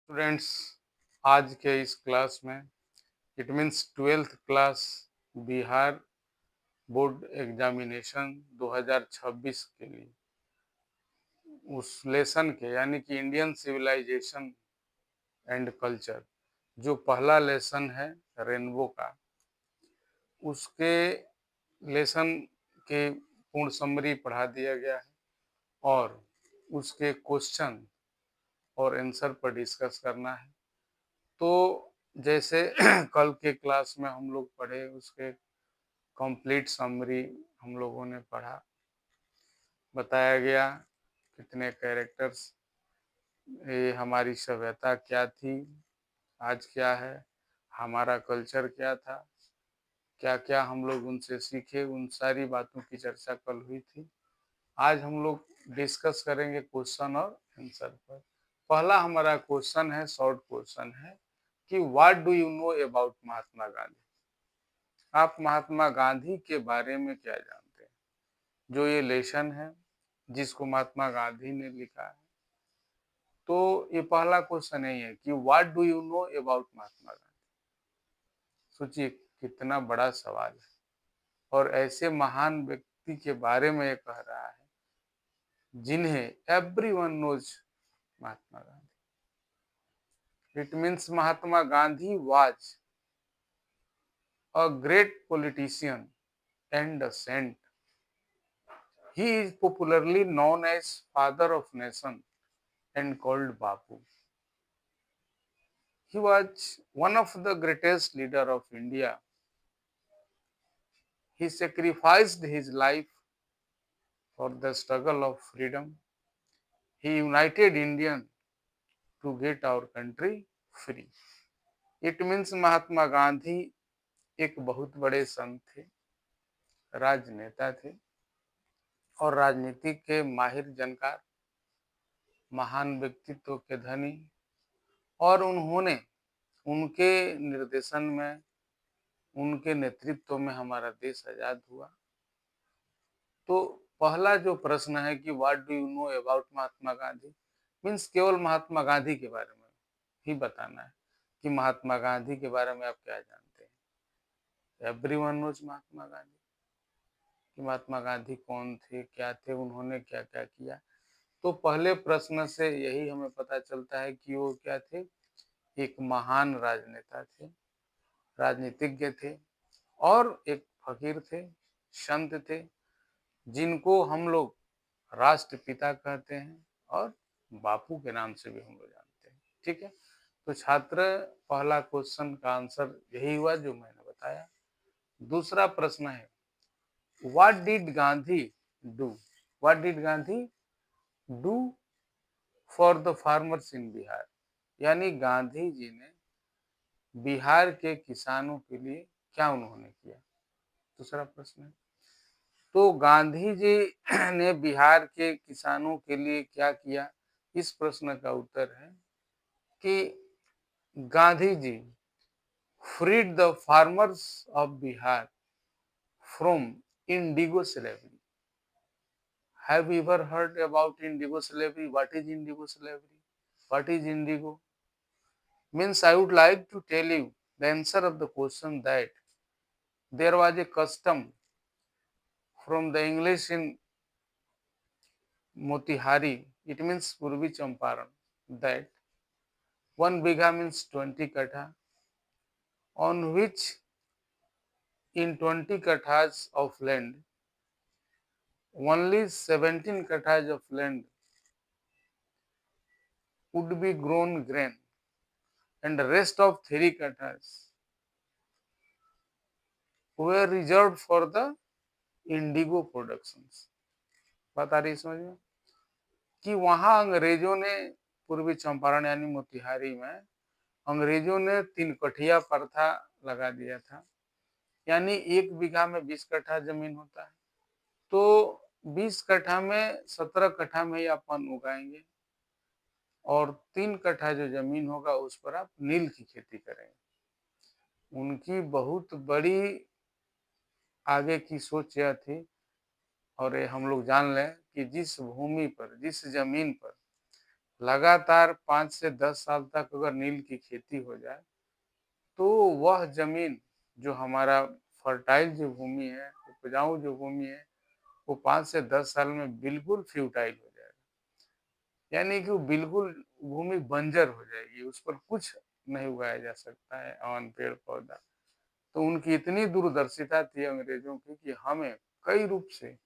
Students, आज के इस क्लास में it means 12th class Bihar board examination 2026 के लिए उस लेसन के यानी कि इंडियन सिविलाइजेशन एंड कल्चर जो पहला लेसन है रेनबो का, उसके लेसन के पूर्ण समरी पढ़ा दिया गया है और उसके क्वेश्चन और आंसर पर डिस्कस करना है। तो जैसे कल के क्लास में हम लोग पढ़े उसके कंप्लीट समरी हम लोगों ने पढ़ा, बताया गया कितने कैरेक्टर्स, ये हमारी सभ्यता क्या थी, आज क्या है, हमारा कल्चर क्या था, क्या क्या हम लोग उनसे सीखे, उन सारी बातों की चर्चा कल हुई थी। आज हम लोग डिस्कस करेंगे क्वेश्चन और आंसर पर। पहला हमारा क्वेश्चन है, शॉर्ट क्वेश्चन है कि what do you know about Mahatma Gandhi. आप महात्मा गांधी के बारे में क्या जानते हैं? जो ये लेसन है जिसको महात्मा गांधी ने लिखा है, तो ये पहला क्वेश्चन यही है कि what do you know about Mahatma Gandhi. सोचिए कितना बड़ा सवाल है और ऐसे महान व्यक्ति के बारे में ये कह रहा है जिन्हें everyone knows Mahatma Gandhi. It means Mahatma Gandhi was a great politician and a saint. He is popularly known as Father of Nation and called Bapu. He was one of the greatest leader of India. He sacrificed his life for the struggle of freedom. He united Indians to get our country free. It means Mahatma Gandhi एक बहुत बड़े संत थे, राजनेता थे और राजनीति के माहिर जानकार, महान व्यक्तित्व के धनी, और उन्होंने उनके निर्देशन में, उनके नेतृत्व में हमारा देश आजाद हुआ। तो पहला जो प्रश्न है कि what do you know about Mahatma Gandhi, means केवल महात्मा गांधी के बारे में ही बताना है कि महात्मा गांधी के बारे में आप क्या जानते हैं। एवरीवन नोज महात्मा गांधी, कि महात्मा गांधी कौन थे, क्या थे, उन्होंने क्या क्या किया। तो पहले प्रश्न से यही हमें पता चलता है कि वो क्या थे, एक महान राजनेता थे, राजनीतिज्ञ थे और एक फकीर थे, संत थे, जिनको हम लोग राष्ट्रपिता कहते हैं और बापू के नाम से भी हम लोग जानते हैं। ठीक है, तो छात्र पहला क्वेश्चन का आंसर यही हुआ जो मैंने बताया। दूसरा प्रश्न है what did Gandhi do, what did Gandhi do for the farmers in Bihar, यानी गांधी जी ने बिहार के किसानों के लिए क्या उन्होंने किया। दूसरा प्रश्न है तो गांधी जी ने बिहार के किसानों के लिए क्या किया। इस प्रश्न का उत्तर है कि Gandhi ji freed the farmers of Bihar from indigo slavery. Have you ever heard about indigo slavery? What is indigo slavery? What is indigo? Means I would like to tell you the answer of the question that there was a custom from the English in Motihari, it means Purvi Champaran, that 1 bigha means 20 katha, on which in 20 kathas of land, only 17 kathas of land would be grown grain and the rest of 3 kathas were reserved for the Indigo productions. बात आ रही समझ में कि वहां अंग्रेजों ने पूर्वी चंपारण यानी मोतिहारी में अंग्रेजों ने 3 कठिया प्रथा लगा दिया था, यानी 1 बीघा में 20 कट्ठा जमीन होता है, तो 20 कट्ठा में 17 कट्ठा में ही अपन उगाएंगे और 3 कट्ठा जो जमीन होगा उस पर आप नील की खेती करेंगे। उनकी बहुत बड़ी आगे की सोच यह थी, और ये हम लोग जान लें कि जिस भूमि पर, जिस जमीन पर लगातार 5 से 10 साल तक अगर नील की खेती हो जाए तो वह जमीन जो हमारा फर्टाइल जो भूमि है, उपजाऊ जो भूमि है, वो 5 से 10 साल में बिल्कुल फ्यूटाइल हो जाएगा। यानी कि वो बिल्कुल भूमि बंजर हो जाएगी, उस पर कुछ नहीं उगाया जा सकता है, अन्न पेड़ पौधा। तो उनकी इतनी दूरदर्शिता थी अंग्रेजों की कि हमें कई रूप से,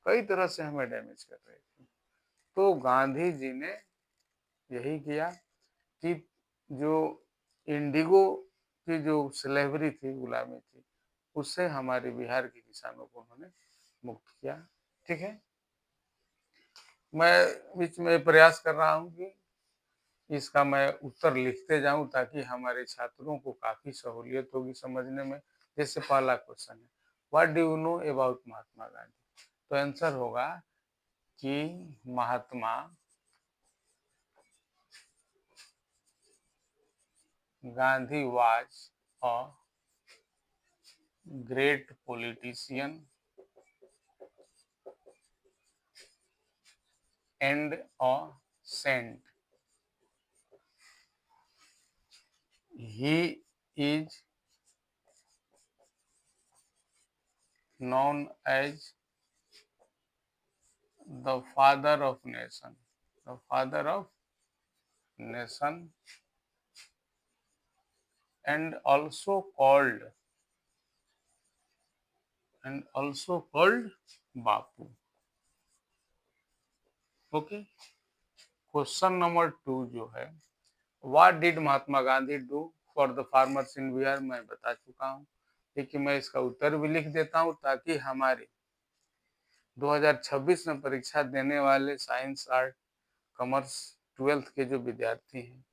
कई तरह से हमें डैमेज कर रहे थे। तो गांधी जी ने यही किया कि जो इंडिगो की जो स्लेवरी थी, गुलामी थी, उससे हमारे बिहार के किसानों को उन्होंने मुक्त किया। ठीक है, मैं बीच में प्रयास कर रहा हूँ कि इसका मैं उत्तर लिखते जाऊं ताकि हमारे छात्रों को काफी सहूलियत होगी समझने में। जैसे पहला क्वेश्चन है, what do you know about Mahatma Gandhi? तो आंसर होगा कि Mahatma Gandhi was a great politician and a saint. He is known as the father of nation, the father of nation, and also called Bapu. Okay, question number 2 जो है, what did Mahatma Gandhi do for the farmers in Bihar? मैं बता चुका हूँ, लेकिन मैं इसका उत्तर भी लिख देता हूँ ताकि हमारे 2026 में परीक्षा देने वाले साइंस, आर्ट, कॉमर्स 12th के जो विद्यार्थी हैं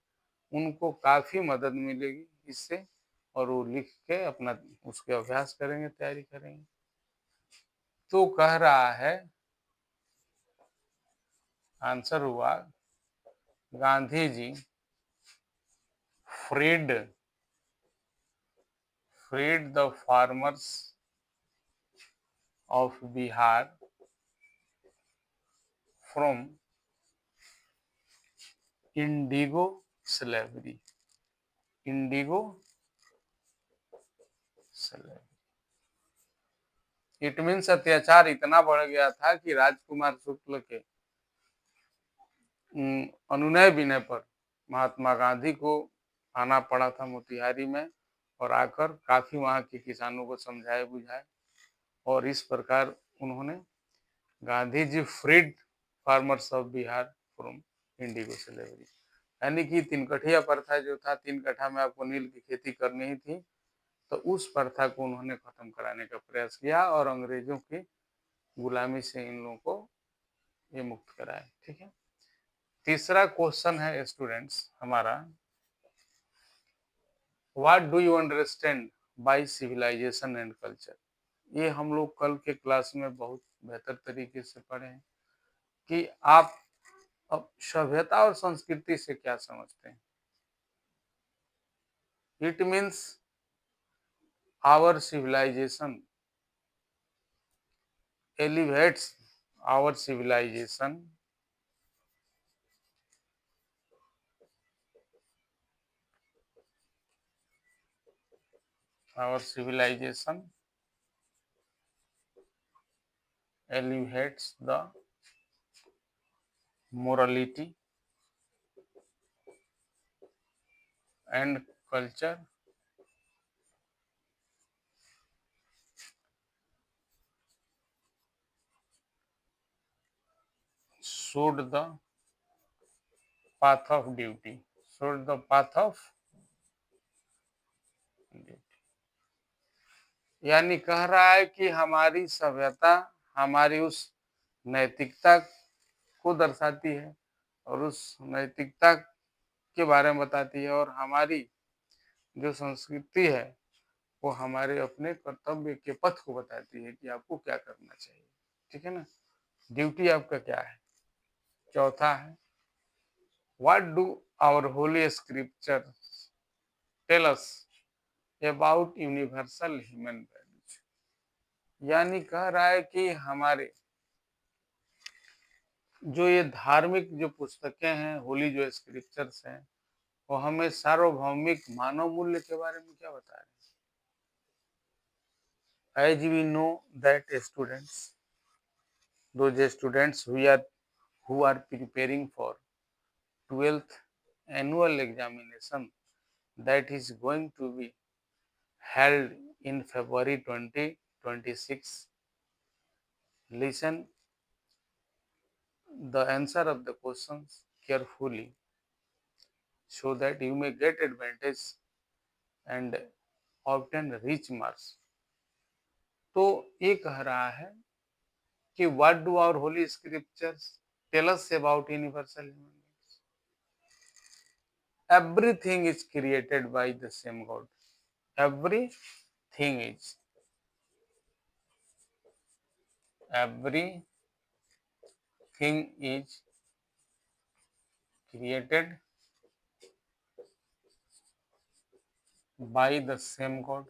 उनको काफी मदद मिलेगी इससे, और वो लिख के अपना उसके अभ्यास करेंगे, तैयारी करेंगे। तो कह रहा है, आंसर हुआ Gandhi ji freed the farmers of Bihar from indigo slavery. Indigo slavery it means अत्याचार इतना बढ़ गया था कि राजकुमार शुक्ल के अनुनय विनय पर महात्मा गांधी को आना पड़ा था मोतिहारी में, और आकर काफी वहां के किसानों को समझाए बुझाए, और इस प्रकार उन्होंने Gandhi ji freed farmers of Bihar from indigo slavery, यानी कि 3 कठिया प्रथा जो था, 3 कट्ठा में आपको नील की खेती करनी ही थी, तो उस प्रथा को उन्होंने खत्म कराने का प्रयास किया और अंग्रेजों की गुलामी से इन लोगों को ये मुक्त कराया. ठीक है, तीसरा क्वेश्चन है स्टूडेंट्स हमारा, what do you understand by civilization and culture? ये हम लोग कल के क्लास में बहुत बेहतर तरीके से पढ़े हैं कि आप अब सभ्यता और संस्कृति से क्या समझते हैं. It means our civilization elevates our civilization elevates the morality and culture showed the path of duty. Showed the path of duty. यानी कह रहा है कि हमारी सभ्यता हमारी उस नैतिकता को दर्शाती है और उस नैतिकता के बारे में बताती है, और हमारी जो संस्कृति है वो हमारे अपने कर्तव्य के पथ को बताती है कि आपको क्या करना चाहिए. ठीक है ना, ड्यूटी आपका क्या है. चौथा है, what do our holy scripture tell us about universal human values? यानी कह रहा है कि हमारे जो ये धार्मिक जो पुस्तकें हैं, होली जो स्क्रिप्चर्स हैं, वो हमें सार्वभौमिक मानव मूल्य के बारे में क्या बता रहे हैं? As we know that students, those students who are preparing for 12th annual examination that is going to be held in February 2026. Listen the answer of the questions carefully so that you may get advantage and obtain rich marks. तो ये कह रहा है कि what do our holy scriptures tell us about universal human beings? Everything is created by the same God. Everything is everything is created by the same God.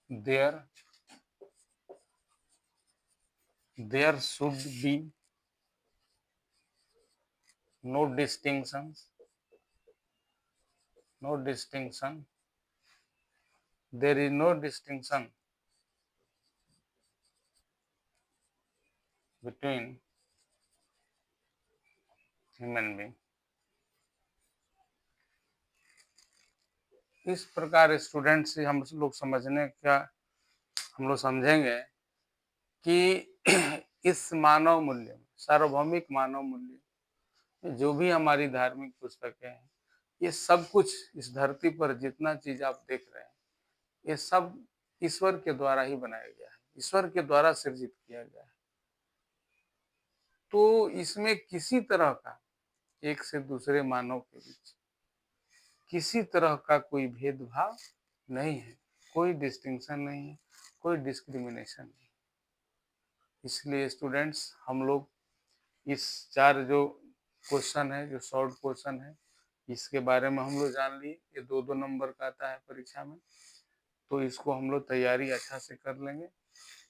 There should be no distinctions, no distinction. There is no distinction between human being. इस प्रकार student से हम लोग समझने का हम लोग समझेंगे कि इस मानव मूल्य में, सार्वभौमिक मानव मूल्य, जो भी हमारी धार्मिक पुस्तकें हैं, ये सब कुछ इस धरती पर जितना चीज आप देख रहे हैं, ये सब ईश्वर के द्वारा ही बनाया गया है, ईश्वर के द्वारा सृजित किया गया है। तो इसमें किसी तरह का एक से दूसरे मानव के बीच किसी तरह का कोई भेदभाव नहीं है, कोई डिस्टिंक्शन नहीं है, कोई डिस्क्रिमिनेशन नहीं। इसलिए स्टूडेंट्स, हम लोग इस 4 जो क्वेश्चन है, जो शॉर्ट क्वेश्चन है, इसके बारे में हम लोग जान लिए। ये 2-2 नंबर का आता है परीक्षा में, तो इसको हम लोग तैयारी अच्छा से कर लेंगे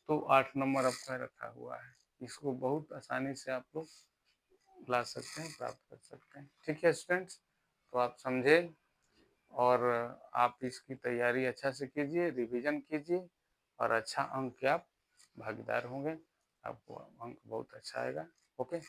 तो 8 नंबर आपका रखा हुआ है। इसको बहुत आसानी से आप लोग ला सकते हैं, प्राप्त कर सकते हैं। ठीक है स्टूडेंट्स, तो आप समझे और आप इसकी तैयारी अच्छा से कीजिए, रिवीजन कीजिए और अच्छा अंक के आप भागीदार होंगे, आपको अंक बहुत अच्छा आएगा। ओके।